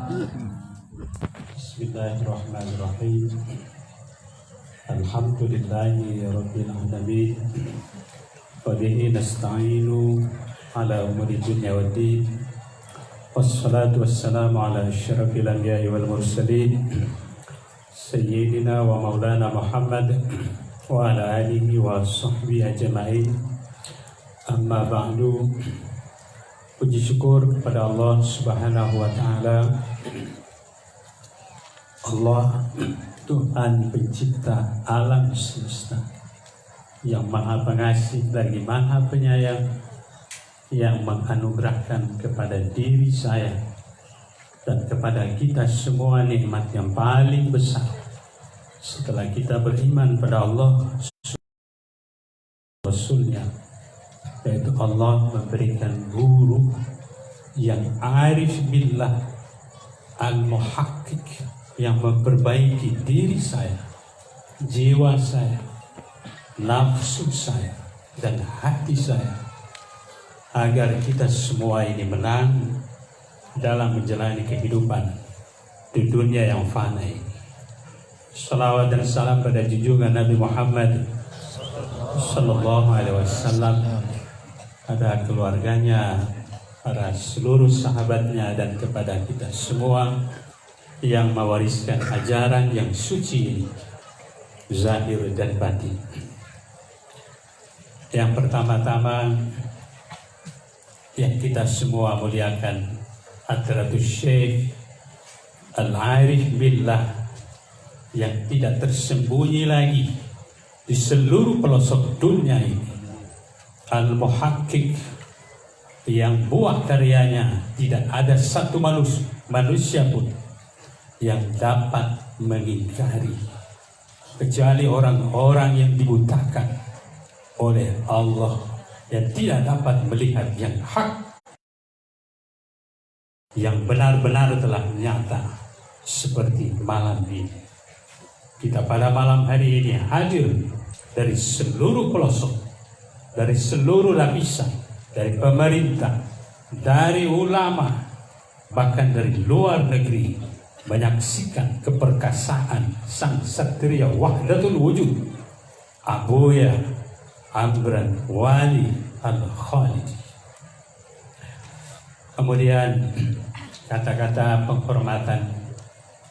Bismillahirrahmanirrahim. Alhamdulillahi rabbil alamin. Wa bihi nasta'inu ala umuri dunya waddin. Wassalatu wassalamu ala asyrafil anbiya'i wal mursalin sayyidina wa maulana Muhammad wa ala alihi wa sahbihi ajma'in. Amma ba'du. Puji syukur kepada Allah Subhanahu wa taala. Allah Tuhan pencipta alam semesta, yang maha pengasih lagi maha penyayang, yang menganugerahkan kepada diri saya dan kepada kita semua nikmat yang paling besar setelah kita beriman pada Allah Rasulnya, yaitu Allah memberikan guru yang arif billah, al-muhakkik, yang memperbaiki diri saya, jiwa saya, nafsu saya, dan hati saya, agar kita semua ini menang dalam menjalani kehidupan di dunia yang fana ini. Salawat dan salam pada junjungan Nabi Muhammad Sallallahu Alaihi Wasallam, pada keluarganya, pada seluruh sahabatnya, dan kepada kita semua yang mewariskan ajaran yang suci ini, zahir dan batin. Yang pertama-tama yang kita semua muliakan, Hadratus Syekh Al-Arif Billah, yang tidak tersembunyi lagi di seluruh pelosok dunia ini, Al-Muhakkik, yang buah karyanya tidak ada satu manusia pun yang dapat mengingkari, kecuali orang-orang yang dibutakan oleh Allah, yang tidak dapat melihat yang hak, yang benar-benar telah nyata, seperti malam ini. Kita pada malam hari ini hadir dari seluruh pelosok, dari seluruh lapisan, dari pemerintah, dari ulama, bahkan dari luar negeri, menyaksikan keperkasaan sang Satria Wahdatul Wujud, Abuya Amran Wali Al-Khalidi. Kemudian kata-kata penghormatan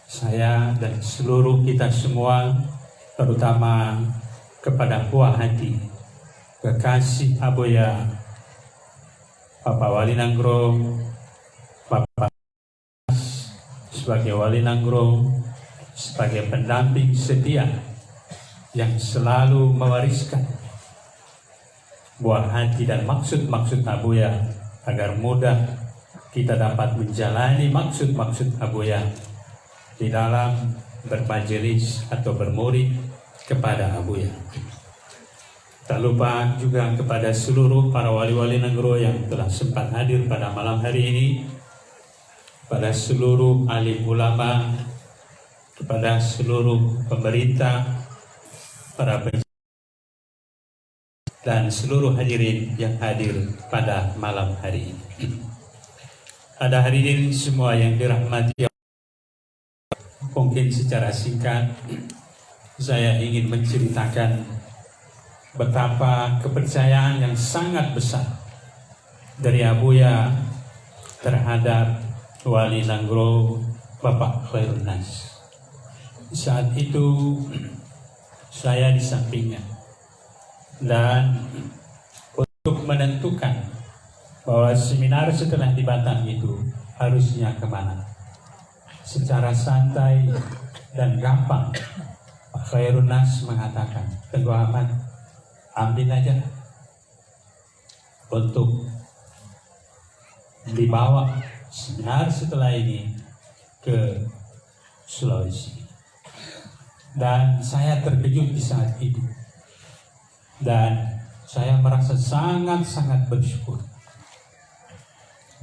saya dan seluruh kita semua, terutama kepada buah hati kekasih Abuya Bapak Wali Nanggrong, Bapak sebagai Wali Nanggrong, sebagai pendamping setia yang selalu mewariskan buah hati dan maksud-maksud Abuya, agar mudah kita dapat menjalani maksud-maksud Abuya di dalam bermajelis atau bermurid kepada Abuya. Tak lupa juga kepada seluruh para wali-wali Nanggrong yang telah sempat hadir pada malam hari ini, pada seluruh alim ulama, kepada seluruh pemerintah, para dan seluruh hadirin yang hadir pada malam hari ini. Ada hadirin semua yang dirahmati Allah. Mungkin secara singkat saya ingin menceritakan betapa kepercayaan yang sangat besar dari Abuya terhadap Wali Nanggrong Bapak Khairun Nas. Saat itu saya di sampingnya, dan untuk menentukan bahwa seminar setelah di Batam itu harusnya kemana, secara santai dan gampang Pak Khairun Nas mengatakan, Teguh Ahmad, ambil aja untuk dibawa seminar setelah ini ke Sulawesi. Dan saya terkejut di saat itu, dan saya merasa sangat-sangat bersyukur,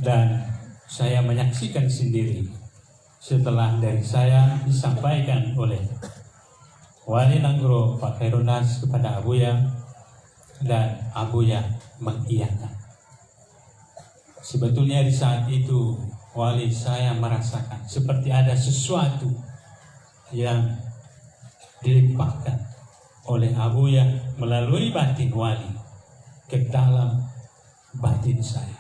dan saya menyaksikan sendiri setelah dari saya disampaikan oleh Wali Nanggrong Pak Khairun Nas kepada Abuya, dan Abuya mengiyakan. Sebetulnya di saat itu wali saya merasakan seperti ada sesuatu yang dilimpahkan oleh Abuya melalui batin wali ke dalam batin saya,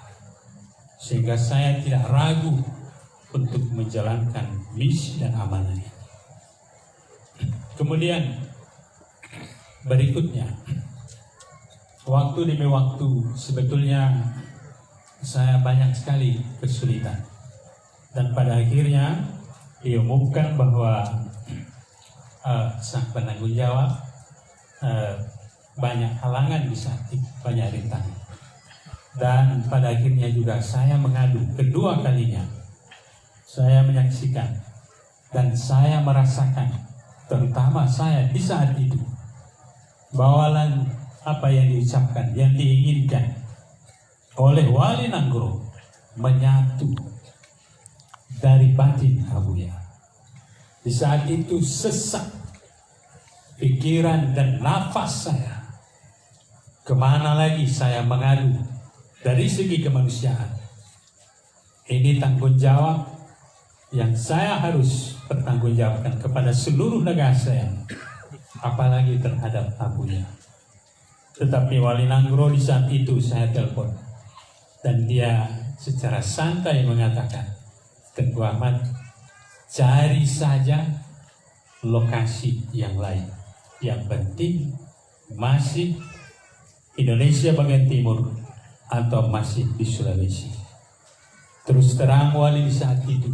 sehingga saya tidak ragu untuk menjalankan misi dan amanah ini. Kemudian berikutnya, waktu demi waktu sebetulnya saya banyak sekali kesulitan, dan pada akhirnya diumumkan bahwa sang penanggung jawab banyak halangan di saat itu, banyak rintangan. Dan pada akhirnya juga saya mengadu kedua kalinya. Saya menyaksikan dan saya merasakan, terutama saya di saat itu, bawalan apa yang diucapkan, yang diinginkan oleh Wali Nanggro menyatu dari batin Abuya. Di saat itu sesak pikiran dan nafas saya. Kemana lagi saya mengadu dari segi kemanusiaan? Ini tanggung jawab yang saya harus pertanggungjawabkan kepada seluruh negara saya, apalagi terhadap Abuya. Tetapi Wali Nanggro di saat itu saya telepon, dan dia secara santai mengatakan, Tengku Ahmad, cari saja lokasi yang lain. Yang penting masih Indonesia bagian timur atau masih di Sulawesi. Terus terang Wali di saat itu,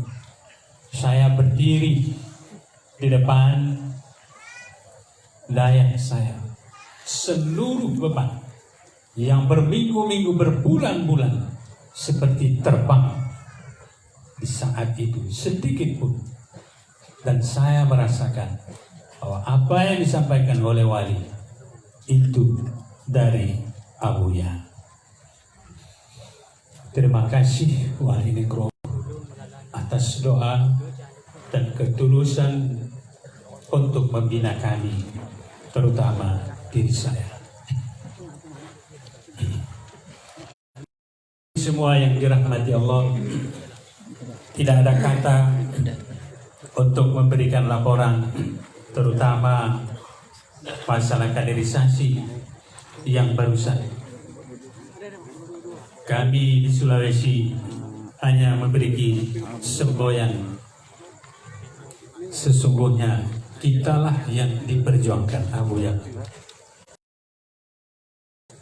saya berdiri di depan layak saya. Seluruh beban yang berminggu-minggu, berbulan-bulan seperti terbang di saat itu sedikit pun. Dan saya merasakan bahwa apa yang disampaikan oleh Wali itu dari Abuya. Terima kasih Wali Nanggro atas doa dan ketulusan untuk membina kami, terutama diri saya. Semua yang dirahmati Allah, tidak ada kata untuk memberikan laporan, terutama masalah kaderisasi yang barusan. Kami di Sulawesi hanya memiliki semboyan. Sesungguhnya kitalah yang diperjuangkan Abuya,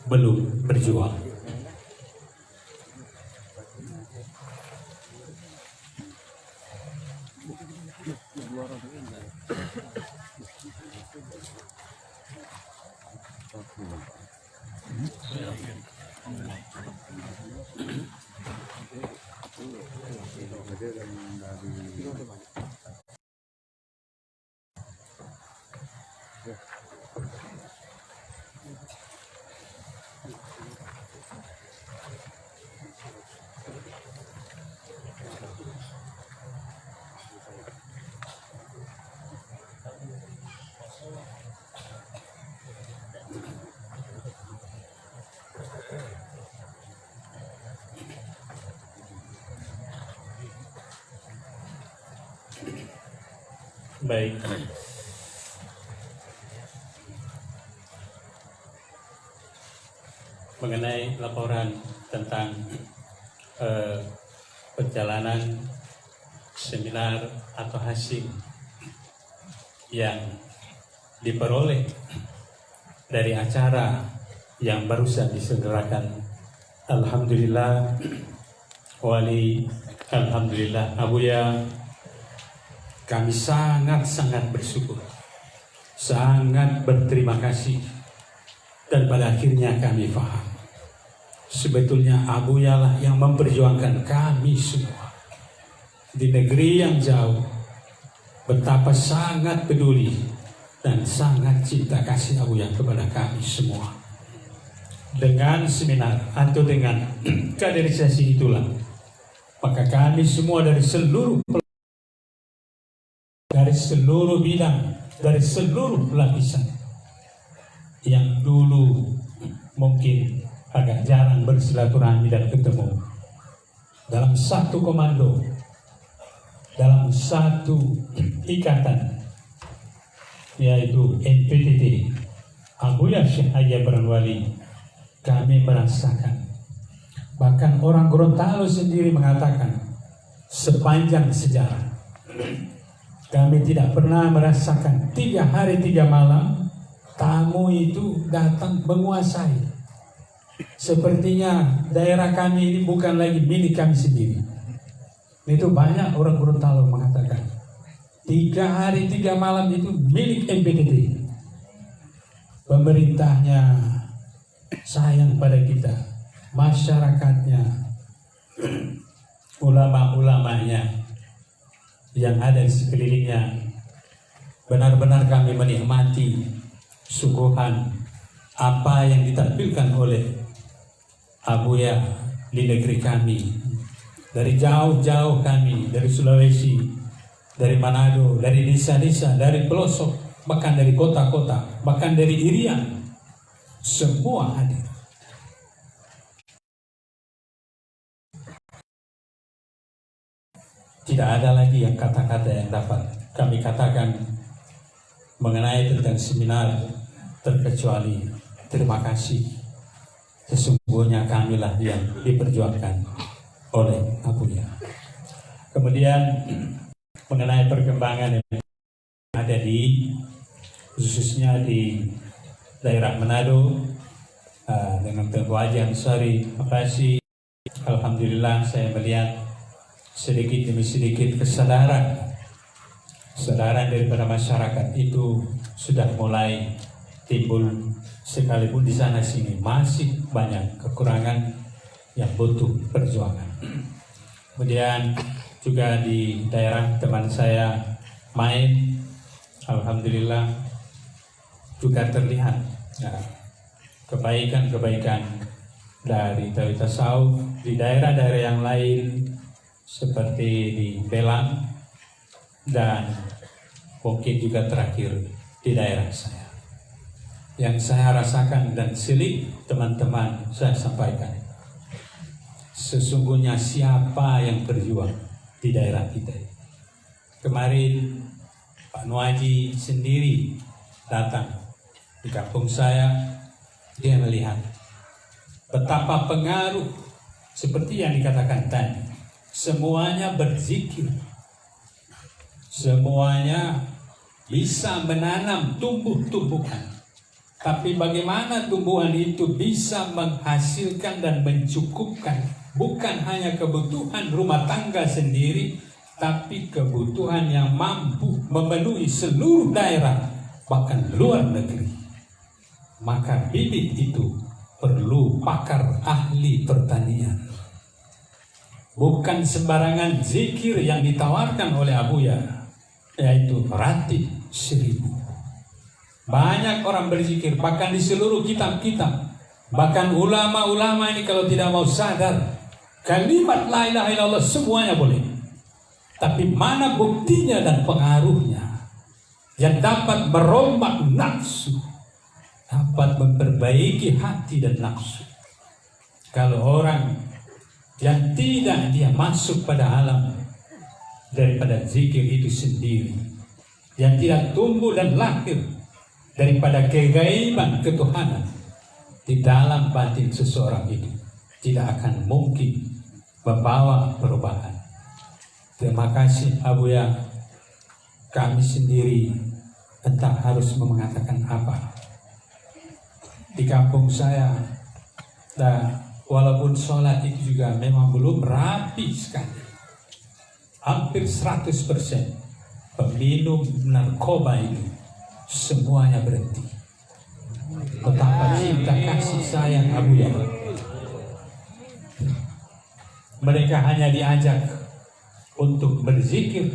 belum berjuang. Baik. Mengenai laporan tentang perjalanan seminar atau hasil yang diperoleh dari acara yang barusan diselenggarakan, alhamdulillah Wali, alhamdulillah Abuya, kami sangat-sangat bersyukur, sangat berterima kasih, dan pada akhirnya kami paham sebetulnya Abuya lah yang memperjuangkan kami semua di negeri yang jauh. Betapa sangat peduli dan sangat cinta kasih Abuya kepada kami semua. Dengan seminar atau dengan kaderisasi itulah, maka kami semua dari seluruh bidang, dari seluruh lapisan yang dulu mungkin agak jarang bersilaturahmi dan ketemu dalam satu komando satu ikatan, yaitu MPTT Abuya Syekh Haji Ibrahim Wali, kami merasakan. Bahkan orang Gorontalo sendiri mengatakan, sepanjang sejarah kami tidak pernah merasakan 3 hari 3 malam tamu itu datang menguasai. Sepertinya daerah kami ini bukan lagi milik kami sendiri. Itu banyak orang Gorontalo mengatakan 3 hari 3 malam itu milik MPTT. Pemerintahnya sayang pada kita, masyarakatnya, ulama-ulamanya yang ada di sekelilingnya. Benar-benar kami menikmati suguhan apa yang ditampilkan oleh Abuya di negeri kami. Dari jauh-jauh kami, dari Sulawesi, dari Manado, dari desa-desa, dari pelosok, bahkan dari kota-kota, bahkan dari Irian, semua hadir. Tidak ada lagi yang kata-kata yang dapat kami katakan mengenai tentang seminar terkecuali terima kasih. Sesungguhnya kamilah yang diperjuangkan oleh Abuya. Kemudian mengenai perkembangan yang ada di khususnya di daerah Manado dengan Tengku Haji Ansari, makasih. Alhamdulillah saya melihat sedikit demi sedikit kesadaran daripada masyarakat itu sudah mulai timbul, sekalipun di sana sini masih banyak kekurangan yang butuh perjuangan. Kemudian juga di daerah teman saya main, alhamdulillah juga terlihat kebaikan-kebaikan dari Tauhid Tasawuf di daerah-daerah yang lain seperti di Belang dan mungkin juga terakhir di daerah saya. Yang saya rasakan dan silik teman-teman saya sampaikan, sesungguhnya siapa yang berjuang di daerah kita. Kemarin Pak Nuaji sendiri datang di kampung saya, dia melihat betapa pengaruh seperti yang dikatakan tadi, semuanya berzikir, semuanya bisa menanam tumbuh-tumbuhan. Tapi bagaimana tumbuhan itu bisa menghasilkan dan mencukupkan bukan hanya kebutuhan rumah tangga sendiri, tapi kebutuhan yang mampu memenuhi seluruh daerah, bahkan luar negeri. Maka bibit itu perlu pakar ahli pertanian. Bukan sembarangan zikir yang ditawarkan oleh Abuya, yaitu ratib 1000. Banyak orang berzikir, bahkan di seluruh kitab-kitab. Bahkan ulama-ulama ini kalau tidak mau sadar, kalimat la ilaha illallah semuanya boleh. Tapi mana buktinya dan pengaruhnya yang dapat merombak nafsu, dapat memperbaiki hati dan nafsu. Kalau orang yang tidak dia masuk pada alam daripada zikir itu sendiri, yang tidak tumbuh dan lahir daripada kegaiban ketuhanan di dalam batin seseorang itu, tidak akan mungkin membawa perubahan. Terima kasih Abuya. Kami sendiri entah harus mengatakan apa. Di kampung saya, walaupun sholat itu juga memang belum rapi sekali, hampir 100% peminum narkoba itu semuanya berhenti. Betapa cinta kasih sayang Abuya. Mereka hanya diajak untuk berzikir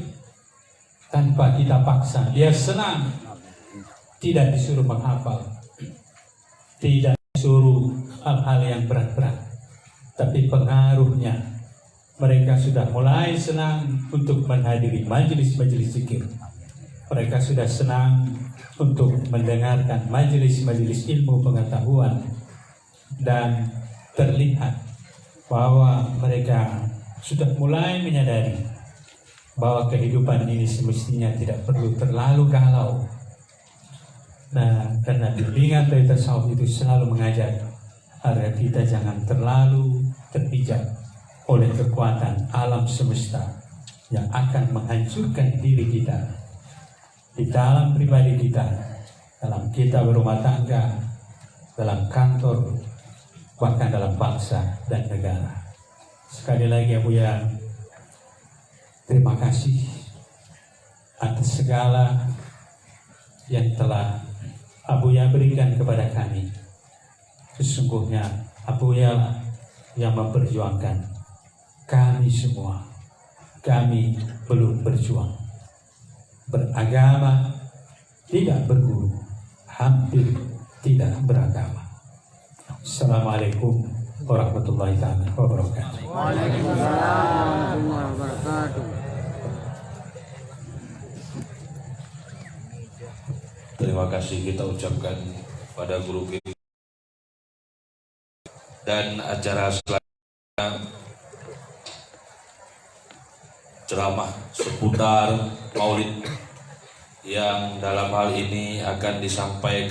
tanpa kita paksa. Dia senang, tidak disuruh menghafal, tidak disuruh hal-hal yang berat-berat, tapi pengaruhnya mereka sudah mulai senang untuk menghadiri majelis-majelis zikir. Mereka sudah senang untuk mendengarkan majelis-majelis ilmu pengetahuan, dan terlihat bahwa mereka sudah mulai menyadari bahwa kehidupan ini semestinya tidak perlu terlalu galau. Nah, karena bimbingan dari tasawuf itu selalu mengajar agar kita jangan terlalu terpijak oleh kekuatan alam semesta yang akan menghancurkan diri kita di dalam pribadi kita, dalam kita berumah tangga, dalam kantor, bahkan dalam bangsa dan negara. Sekali lagi ya Buya, terima kasih atas segala yang telah Abuya berikan kepada kami. Sesungguhnya Abuya yang memperjuangkan kami semua. Kami belum berjuang. Beragama, tidak berguru, hampir tidak beragama. Assalamualaikum warahmatullahi wabarakatuh. Waalaikumsalam warahmatullahi wabarakatuh. Terima kasih kita ucapkan pada guru kita. Dan acara selanjutnya ceramah seputar Maulid yang dalam hal ini akan disampaikan